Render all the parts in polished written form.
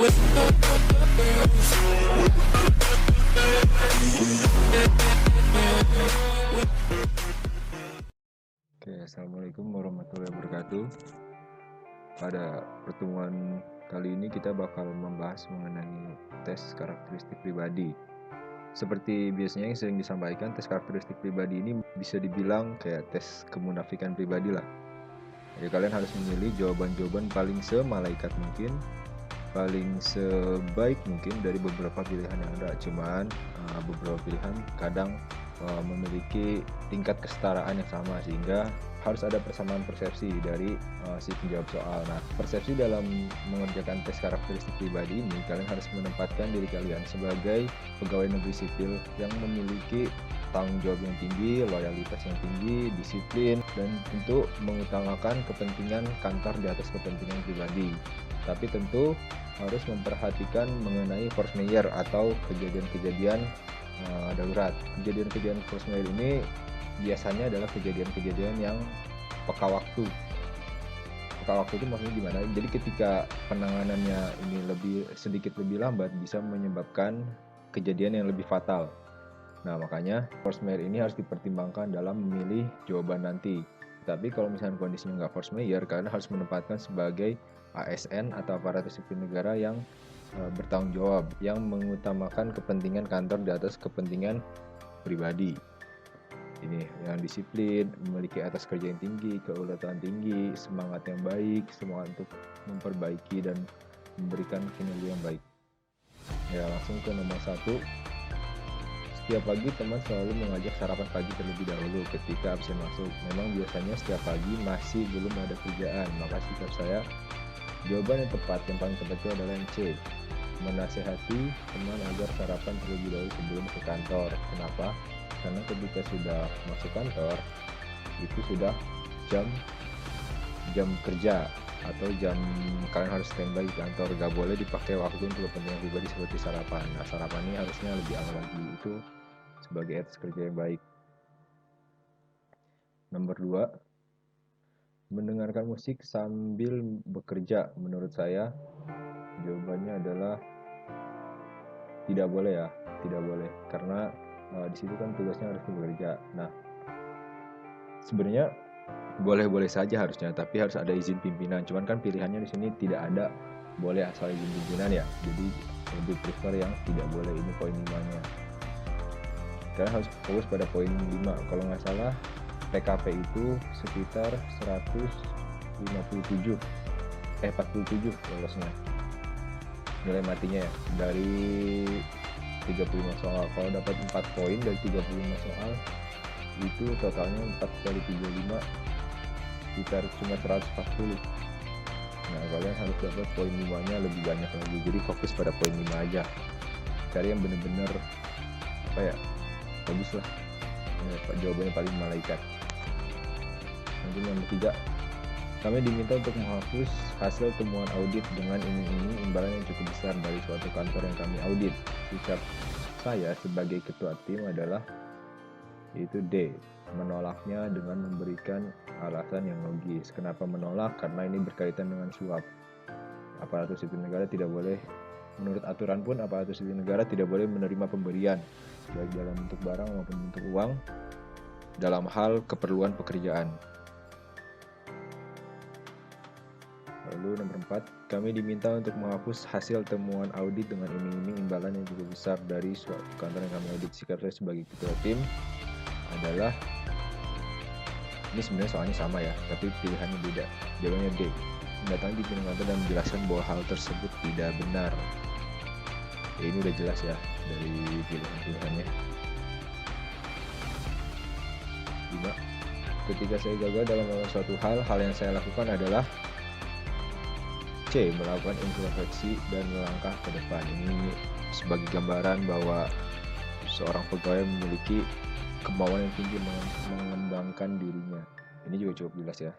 Oke, assalamualaikum warahmatullahi wabarakatuh. Pada pertemuan kali ini kita bakal membahas mengenai tes karakteristik pribadi. Seperti biasanya yang sering disampaikan, tes karakteristik pribadi ini bisa dibilang kayak tes kemunafikan pribadi lah. Jadi kalian harus memilih jawaban-jawaban paling semalaikat mungkin, paling sebaik mungkin dari beberapa pilihan yang ada. Cuman beberapa pilihan kadang memiliki tingkat kesetaraan yang sama, sehingga harus ada persamaan persepsi dari si penjawab soal. Nah, persepsi dalam mengerjakan tes karakteristik pribadi ini, kalian harus menempatkan diri kalian sebagai pegawai negeri sipil yang memiliki tanggung jawab yang tinggi, loyalitas yang tinggi, disiplin, dan tentu mengutamakan kepentingan kantor di atas kepentingan pribadi. Tapi tentu harus memperhatikan mengenai force majeure atau kejadian-kejadian darurat. Kejadian-kejadian force majeure ini biasanya adalah kejadian-kejadian yang peka waktu. Peka waktu itu maksudnya gimana? Jadi ketika penanganannya ini sedikit lebih lambat, bisa menyebabkan kejadian yang lebih fatal. Nah, makanya force majeure ini harus dipertimbangkan dalam memilih jawaban nanti. Tapi kalau misalnya kondisinya nggak force majeure, kalian harus menempatkan sebagai ASN atau aparatur sipil negara yang bertanggung jawab, yang mengutamakan kepentingan kantor di atas kepentingan pribadi. Ini yang disiplin, memiliki etos kerja yang tinggi, keuletan tinggi, semangat yang baik, semangat untuk memperbaiki dan memberikan kinerja yang baik. Ya, langsung ke nomor 1. Setiap pagi teman selalu mengajak sarapan pagi terlebih dahulu ketika absen masuk. Memang biasanya setiap pagi masih belum ada kerjaan, maka sikap saya, jawaban yang tepat, yang paling tepat itu adalah yang C. Menasehati teman agar sarapan terlebih dahulu sebelum ke kantor. Kenapa? Karena ketika sudah masuk kantor, itu sudah jam kerja atau jam kalian harus standby di kantor, gak boleh dipakai waktu untuk kepentingan pribadi seperti sarapan. Nah, sarapan ini harusnya lebih awal lagi, itu sebagai etos kerja yang baik. Nomor 2, mendengarkan musik sambil bekerja. Menurut saya jawabannya adalah tidak boleh ya, tidak boleh, karena di situ kan tugasnya harus bekerja. Nah, sebenarnya boleh-boleh saja harusnya, tapi harus ada izin pimpinan. Cuman kan pilihannya di sini tidak ada boleh asal izin pimpinan ya. Jadi lebih prefer yang tidak boleh. Ini poin 5-nya. Kalian harus fokus pada poin 5. Kalau nggak salah PKP itu sekitar 47 lolosnya. Nilai matinya ya, dari 35 soal. Kalau dapat 4 poin dari 35 soal, itu totalnya 4 kali 35 sekitar cuma 140. Nah, kalian harus dapat poin 5-nya lebih banyak lagi. Jadi fokus pada poin 5 aja. Cari yang bener-bener bagus lah. Jawabannya paling malaikat. Nanti nomor 3, kami diminta untuk menghapus hasil temuan audit dengan iming-iming imbalan yang cukup besar dari suatu kantor yang kami audit. Sikap saya sebagai ketua tim adalah yaitu D, menolaknya dengan memberikan alasan yang logis. Kenapa menolak? Karena ini berkaitan dengan suap. Aparatur sipil negara tidak boleh, menurut aturan pun aparatur sipil negara tidak boleh menerima pemberian, baik dalam bentuk barang maupun bentuk uang, dalam hal keperluan pekerjaan. Lalu nomor 4, kami diminta untuk menghapus hasil temuan audit dengan iming-iming imbalan yang cukup besar dari suatu kantor yang kami audit. Sikap saya sebagai ketua tim adalah, ini sebenarnya soalnya sama ya, tapi pilihannya beda. Jawabannya D, mendatangi pimpinan kantor dan menjelaskan bahwa hal tersebut tidak benar. Ya, ini udah jelas ya dari pilihan-pilihannya. 5, ketika saya gagal dalam melakukan suatu hal yang saya lakukan adalah C, melakukan introspeksi dan melangkah ke depan. Ini sebagai gambaran bahwa seorang pegawai memiliki kemauan yang tinggi mengembangkan dirinya. Ini juga cukup jelas ya.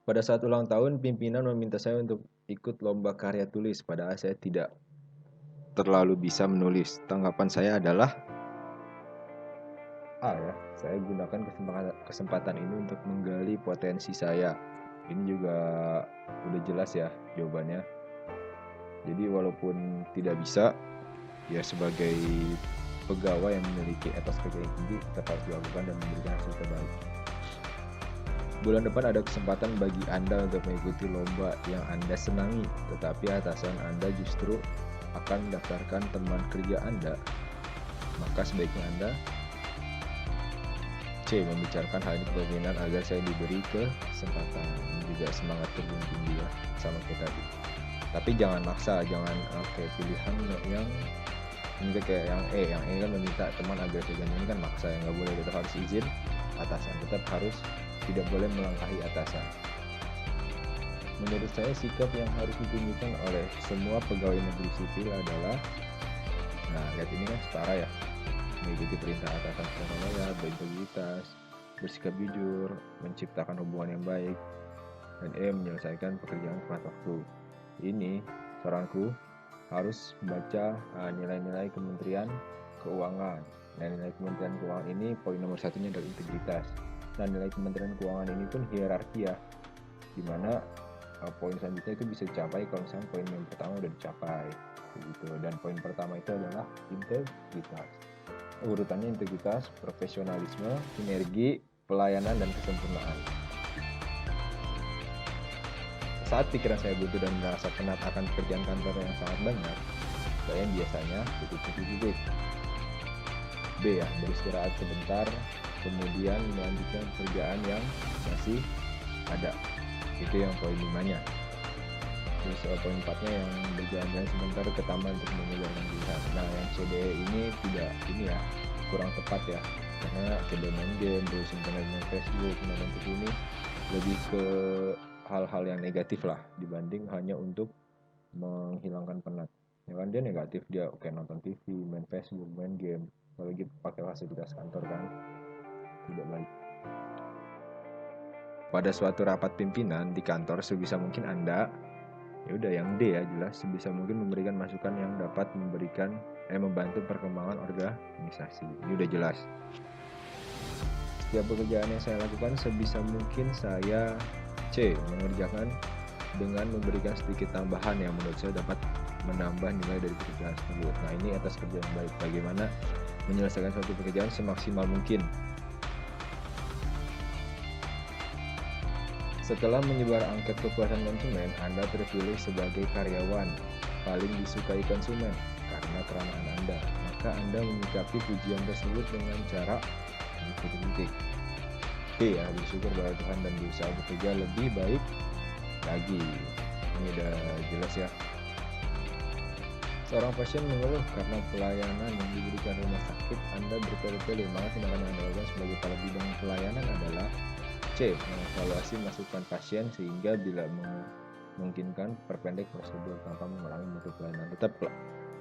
Pada saat ulang tahun, pimpinan meminta saya untuk ikut lomba karya tulis, padahal saya tidak terlalu bisa menulis. Tanggapan saya adalah A ya, saya gunakan kesempatan ini untuk menggali potensi saya. Ini juga udah jelas ya jawabannya. Jadi walaupun tidak bisa, ya sebagai pegawai yang memiliki etos kerja yang tinggi tetap harus dilakukan dan memberikan hasil terbaik. Bulan depan ada kesempatan bagi Anda untuk mengikuti lomba yang Anda senangi, tetapi atasan Anda justru akan mendaftarkan teman kerja Anda. Maka sebaiknya Anda C. Membicarakan hal ini ke pimpinan agar saya diberi kesempatan. Juga semangat terjun tinggi ya, sama kayak tadi. Tapi jangan maksa, jangan kayak pilihan yang ini kayak yang E kan meminta teman agar saya ganti, ini kan maksa ya, nggak boleh, tetap harus izin atasan, tetap harus tidak boleh melangkahi atasan. Menurut saya sikap yang harus ditunjukkan oleh semua pegawai negeri sipil adalah, nah lihat ini kan setara ya, mengikuti perintah atasan secara loyal, berintegritas, bersikap jujur, menciptakan hubungan yang baik, dan menyelesaikan pekerjaan tepat waktu. Ini saranku harus baca nilai-nilai Kementerian Keuangan. Nah, nilai Kementerian Keuangan ini poin nomor satunya adalah integritas. Nah, nilai Kementerian Keuangan ini pun hierarki ya, dimana poin selanjutnya itu bisa dicapai kalau misalnya poin yang pertama udah dicapai gitu. Dan poin pertama itu adalah integritas. Urutannya integritas, profesionalisme, sinergi, pelayanan, dan kesempurnaan. Saat pikiran saya buntu dan merasa penat akan pekerjaan kantor yang sangat banyak, saya biasanya titik. B ya, beristirahat sebentar, kemudian melanjutkan pekerjaan yang masih ada. Itu yang poin 5-nya. Terus poin 4-nya yang berjalan-jalan sebentar ke taman untuk mengeluarkan diri. Nah, yang CDE ini tidak, ini ya, kurang tepat ya, karena coba main game, terus internet Facebook, nonton TV ini lebih ke hal-hal yang negatif lah dibanding hanya untuk menghilangkan penat. Ya kan dia negatif, dia kayak nonton TV, main Facebook, main game, apalagi pakai fasilitas kantor kan tidak baik. Pada suatu rapat pimpinan di kantor, sebisa mungkin Anda ya udah yang D ya, jelas sebisa mungkin memberikan masukan yang dapat membantu perkembangan organisasi. Ini udah jelas. Setiap pekerjaan yang saya lakukan sebisa mungkin saya C. Mengerjakan dengan memberikan sedikit tambahan yang menurut saya dapat menambah nilai dari pekerjaan tersebut. Nah, ini atas kerja yang baik. Bagaimana menyelesaikan suatu pekerjaan semaksimal mungkin. Setelah menyebar angket kepuasan konsumen, Anda terpilih sebagai karyawan paling disukai konsumen karena keramahan Anda. Maka Anda menyikapi pujian tersebut dengan cara titik-titik. B ya, bersyukur pada Tuhan dan berusaha bekerja lebih baik lagi. Ini udah jelas ya. Seorang pasien mengeluh karena pelayanan yang diberikan rumah sakit Anda bertele-tele, maka tindakan yang Anda lakukan sebagai kepala bidang pelayanan adalah C. Mengevaluasi masukan pasien sehingga bila memungkinkan perpendek prosedur tanpa mengurangi mutu pelayanan. Tetap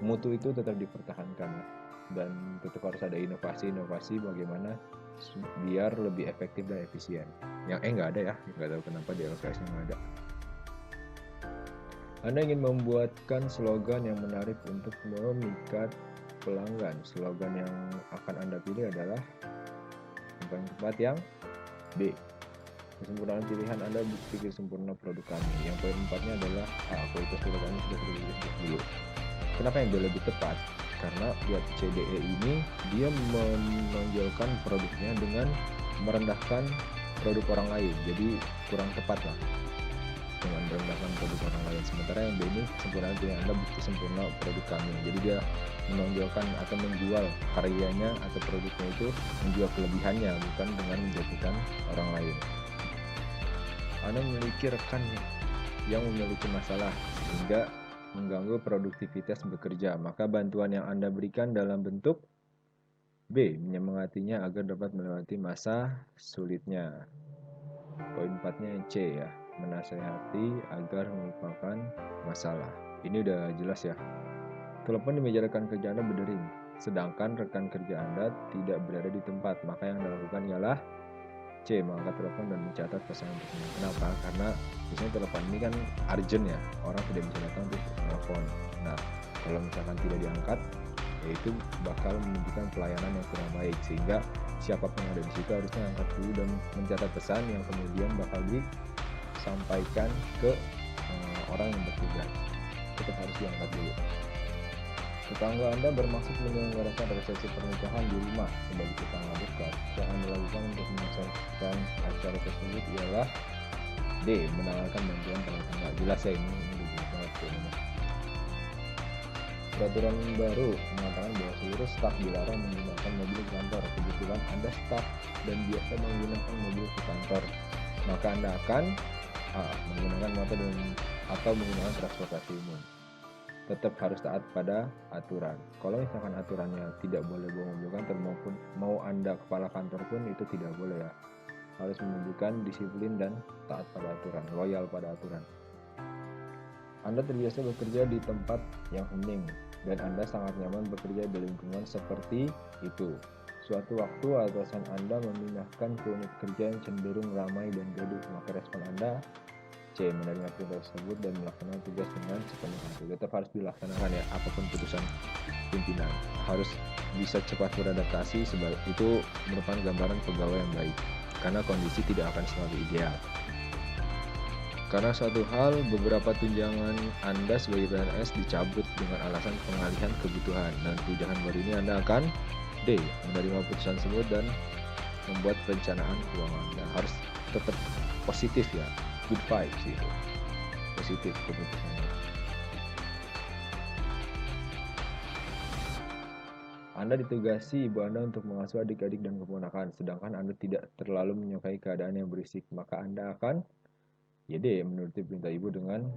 mutu itu tetap dipertahankan dan tetap harus ada inovasi bagaimana biar lebih efektif dan efisien. Yang nggak ada ya, nggak tahu kenapa di LKS nggak ada. Anda ingin membuatkan slogan yang menarik untuk memikat pelanggan. Slogan yang akan Anda pilih adalah yang tepat yang B. Kesempurnaan pilihan Anda berpikir sempurna produk kami. Yang poin 4-nya adalah kualitas produk kami sudah dulu. Kenapa yang B lebih tepat? Karena buat CDE ini dia menonjolkan produknya dengan merendahkan produk orang lain, jadi kurang tepat lah dengan merendahkan produk orang lain. Sementara yang B ini kesempurnaan pilihan Anda bukti sempurna produk kami, jadi dia menonjolkan atau menjual karyanya atau produknya itu menjual kelebihannya, bukan dengan menjatuhkan orang lain. Anda memiliki rekan yang memiliki masalah sehingga mengganggu produktivitas bekerja, maka bantuan yang Anda berikan dalam bentuk B. Menyemangatinya agar dapat melewati masa sulitnya. Poin 4-nya C ya, menasehati agar melupakan masalah. Ini udah jelas ya. Telepon di meja rekan kerja Anda berdering, sedangkan rekan kerja Anda tidak berada di tempat, maka yang Anda lakukan ialah C. Mengangkat telepon dan mencatat pesan untuknya. Kenapa? Karena biasanya telepon ini kan urgent ya, orang tidak bisa datang untuk telepon. Nah, kalau misalkan tidak diangkat, yaitu bakal menunjukkan pelayanan yang kurang baik, sehingga siapapun yang ada di situ harusnya angkat dulu dan mencatat pesan yang kemudian bakal disampaikan ke orang yang bertugas. tetap harus diangkat dulu. Tetangga Anda bermaksud menyelenggarakan resepsi pernikahan di rumah sebagai tetangga dekat. Yang Anda lakukan untuk menyelesaikan acara tersebut ialah D. Menawarkan bantuan tetangga. Jelas ya, ini jelas banget ini. Peraturan baru mengatakan bahwa seluruh staf dilarang menggunakan mobil kantor. Kebetulan Anda staf dan biasa menggunakan mobil ke kantor, maka Anda akan A. Menggunakan motor atau menggunakan transportasi umum. Tetap harus taat pada aturan. Kalau misalkan aturannya tidak boleh bawa mobil kantor maupun mau Anda kepala kantor pun itu tidak boleh ya. Harus menunjukkan disiplin dan taat pada aturan, loyal pada aturan. Anda terbiasa bekerja di tempat yang hening dan Anda sangat nyaman bekerja di lingkungan seperti itu. Suatu waktu atasan Anda memindahkan ke unit kerja yang cenderung ramai dan gaduh, maka respon Anda C. Menerima perintah tersebut dan melaksanakan tugas dengan sepenuh hati. Tetap harus dilaksanakan ya, apapun putusan pimpinan. Harus bisa cepat beradaptasi, sebab itu merupakan gambaran pegawai yang baik. Karena kondisi tidak akan selalu ideal. Karena suatu hal, beberapa tunjangan Anda sebagai PNS dicabut dengan alasan pengalihan kebutuhan. Dan tunjangan baru ini Anda akan D. Menerima putusan tersebut dan membuat perencanaan keuangan Anda. Harus tetap positif ya, good vibes gitu. Positif keputusannya. Anda ditugasi ibu Anda untuk mengasuh adik-adik dan keponakan, sedangkan Anda tidak terlalu menyukai keadaan yang berisik, maka Anda akan D. Menuruti perintah ibu dengan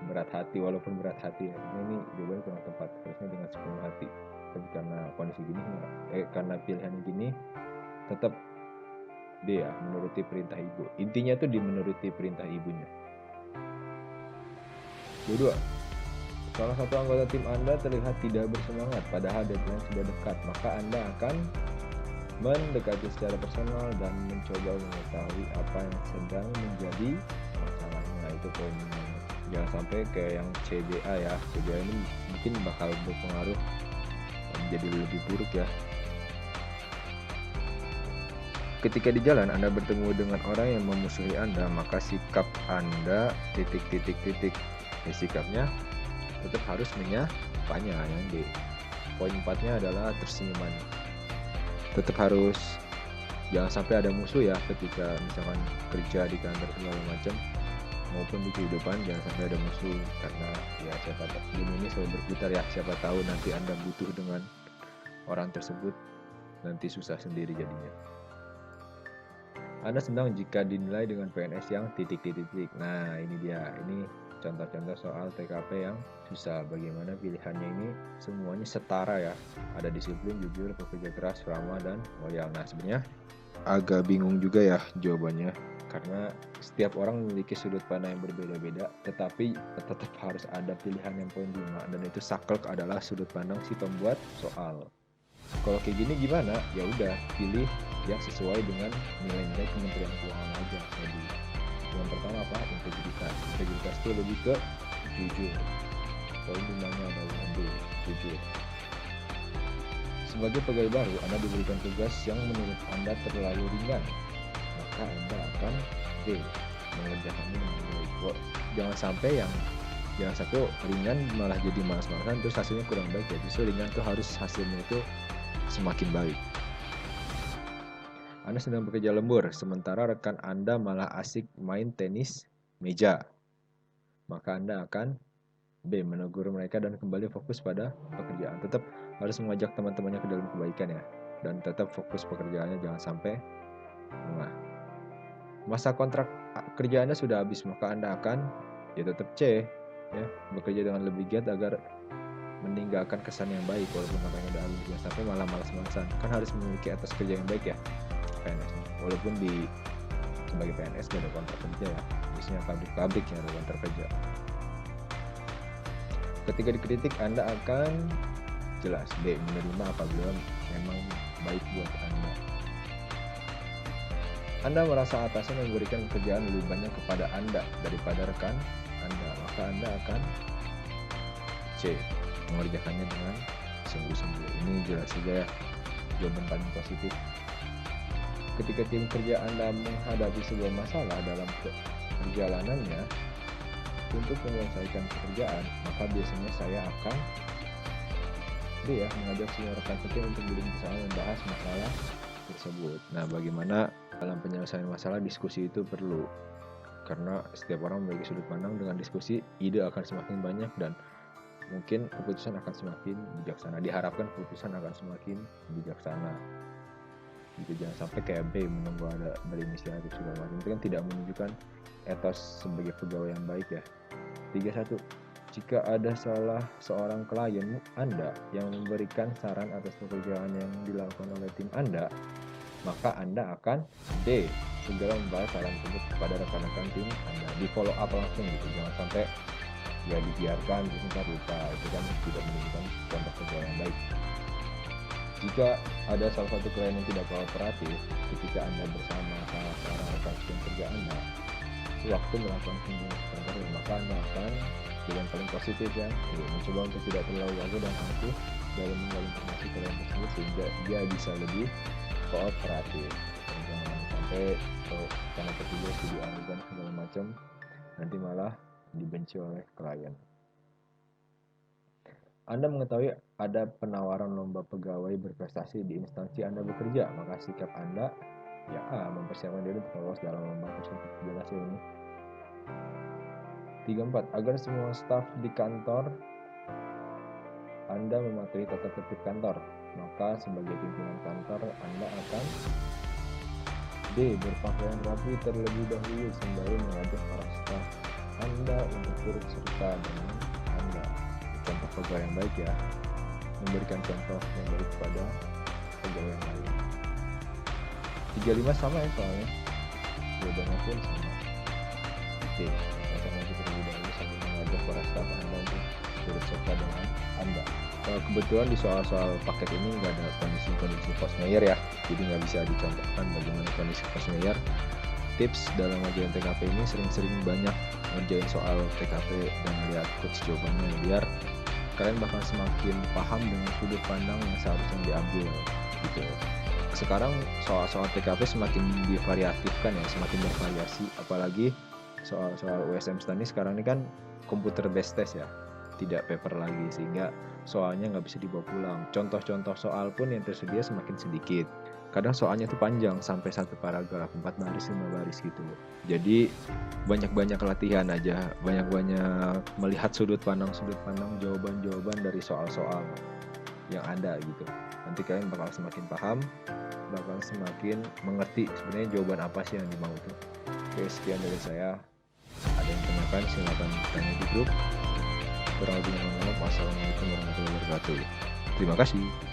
berat hati, walaupun berat hati ya. Ini jawabannya kurang tepat, harusnya dengan sepenuh hati. Tapi karena kondisi gini, karena pilihan gini, tetap D ya, menuruti perintah ibu. Intinya tuh menuruti perintah ibunya. Kedua, salah satu anggota tim Anda terlihat tidak bersemangat, padahal deadline sudah dekat, maka Anda akan mendekati secara personal dan mencoba mengetahui apa yang sedang menjadi masalahnya. Nah, itu poinnya. Jangan sampai kayak yang CBA ya. CBA ini mungkin bakal berpengaruh menjadi lebih buruk ya. Ketika di jalan Anda bertemu dengan orang yang memusuhi Anda, maka sikap Anda sikapnya tetap harus menyapanya. Yang di poin 4-nya adalah tersenyuman. Tetap harus, jangan sampai ada musuh ya ketika misalkan kerja di kantor segala macam maupun di kehidupan, jangan sampai ada musuh, karena ya siapa tahu dunia ini selalu berputar ya, siapa tahu nanti Anda butuh dengan orang tersebut, nanti susah sendiri jadinya. Anda senang jika dinilai dengan PNS yang Nah ini dia, ini contoh-contoh soal TKP yang susah. Bagaimana pilihannya ini semuanya setara ya, ada disiplin, jujur, bekerja keras, ramah, dan loyal. Nah sebenarnya agak bingung juga ya jawabannya, karena setiap orang memiliki sudut pandang yang berbeda-beda, tetapi tetap harus ada pilihan yang poin 5, dan itu saklek adalah sudut pandang si pembuat soal. Kalau kayak gini gimana? Ya udah, pilih yang sesuai dengan nilai-nilai Kementerian Keuangan aja. Jadi yang pertama apa? Integritas. Integritas itu lebih ke jujur. Poin 5-nya adalah D, jujur. Sebagai pegawai baru, Anda diberikan tugas yang menurut Anda terlalu ringan, maka Anda akan D, mengerjakannya dengan baik. Jangan sampai ringan malah jadi malas-malasan terus hasilnya kurang baik ya. Justru ringan tuh harus hasilnya itu semakin baik. Anda sedang bekerja lembur, sementara rekan Anda malah asik main tenis meja, maka Anda akan B, menegur mereka dan kembali fokus pada pekerjaan. Tetap harus mengajak teman-temannya ke dalam kebaikan ya, dan tetap fokus pekerjaannya, jangan sampai lengah. Masa kontrak kerja Anda sudah habis, maka Anda akan ya tetap C ya, bekerja dengan lebih giat agar meninggalkan kesan yang baik walaupun kontraknya udah habis. Jangan sampai malah malas-malasan, kan harus memiliki etos kerja yang baik ya PNS. Walaupun sebagai PNS gak ada kontrak kerja ya, biasanya pabrik-pabrik yang ada kontrak kerja. Ketika dikritik Anda akan jelas B, menerima apabila memang baik buat Anda. Anda merasa atasan memberikan pekerjaan lebih banyak kepada Anda daripada rekan Anda, maka Anda akan C, mengerjakannya dengan sungguh-sungguh. Ini jelas saja ya, jawaban paling positif. Ketika tim kerja Anda menghadapi sebuah masalah dalam perjalanannya, Untuk menyelesaikan pekerjaan, maka biasanya saya akan mengajak semua rekan kerja untuk duduk bersama membahas masalah tersebut. Nah, bagaimana dalam penyelesaian masalah diskusi itu perlu, karena setiap orang memiliki sudut pandang. Dengan diskusi, ide akan semakin banyak dan mungkin keputusan akan semakin bijaksana. Diharapkan keputusan akan semakin bijaksana. Gitu, jangan sampai kayak B, menunggu ada berinisiatif segala macam. Itu kan tidak menunjukkan etos sebagai pegawai yang baik ya. 31. Jika ada salah seorang klien Anda yang memberikan saran atas pekerjaan yang dilakukan oleh tim Anda, maka Anda akan D, segera membahas saran tersebut kepada rekan-rekan tim Anda. Di follow up langsung gitu, jangan sampai ya dibiarkan ntar lupa. Itu kan tidak menunjukkan contoh kerja yang baik. Jika ada salah satu klien yang tidak kooperatif ketika Anda bersama salah seorang rekan tim kerja Anda sewaktu melakukan kunjungan kantor, maka Anda akan dengan paling positif ya, mencoba untuk tidak terlalu ragu dan angkuh dalam menggali informasi klien tersebut sehingga dia bisa lebih kooperatif. Jangan sampai karena petugas diarukan segala macam, nanti malah dibenci oleh klien. Anda mengetahui ada penawaran lomba pegawai berprestasi di instansi Anda bekerja, maka sikap Anda ya mempersiapkan diri untuk lolos dalam lomba tersebut. Jelas ya ini. 34. Agar semua staf di kantor Anda mematuhi tata tertib kantor, maka sebagai pimpinan kantor Anda akan D, berpakaian rapi terlebih dahulu sembari mengajak para staf Anda untuk turut serta dengan Anda. Contoh pegawai yang baik ya, memberikan contoh yang baik kepada pegawai yang lain. 35 sama ya soalnya, jawabannya pun sama. Oke, akan maju terlebih dahulu sambil mengajak para staf Anda untuk turut serta dengan Anda. Kebetulan di soal-soal paket ini nggak ada kondisi force majeure ya, jadi nggak bisa dicontohkan bagaimana kondisi force majeure. Tips dalam ngerjain TKP ini sering-sering banyak ngerjain soal TKP dan lihat quotes jawabannya, biar kalian bakal semakin paham dengan sudut pandang yang seharusnya diambil gitu. Sekarang soal-soal TKP semakin divariatifkan ya, semakin bervariasi, apalagi soal-soal USM STAN ini sekarang ini kan komputer based test ya, tidak paper lagi, sehingga soalnya nggak bisa dibawa pulang. Contoh-contoh soal pun yang tersedia semakin sedikit. Kadang soalnya tuh panjang sampai 1 paragraf, 4 baris, 5 baris gitu. Jadi banyak-banyak latihan aja, banyak-banyak melihat sudut pandang jawaban-jawaban dari soal-soal yang ada gitu. Nanti kalian bakal semakin paham, bakal semakin mengerti sebenarnya jawaban apa sih yang dimau tuh. Oke, sekian dari saya. Ada yang tanyakan silakan tanya di grup. Kurang lebih mohon maaf. Wassalamualaikum warahmatullahi wabarakatuh. Terima kasih.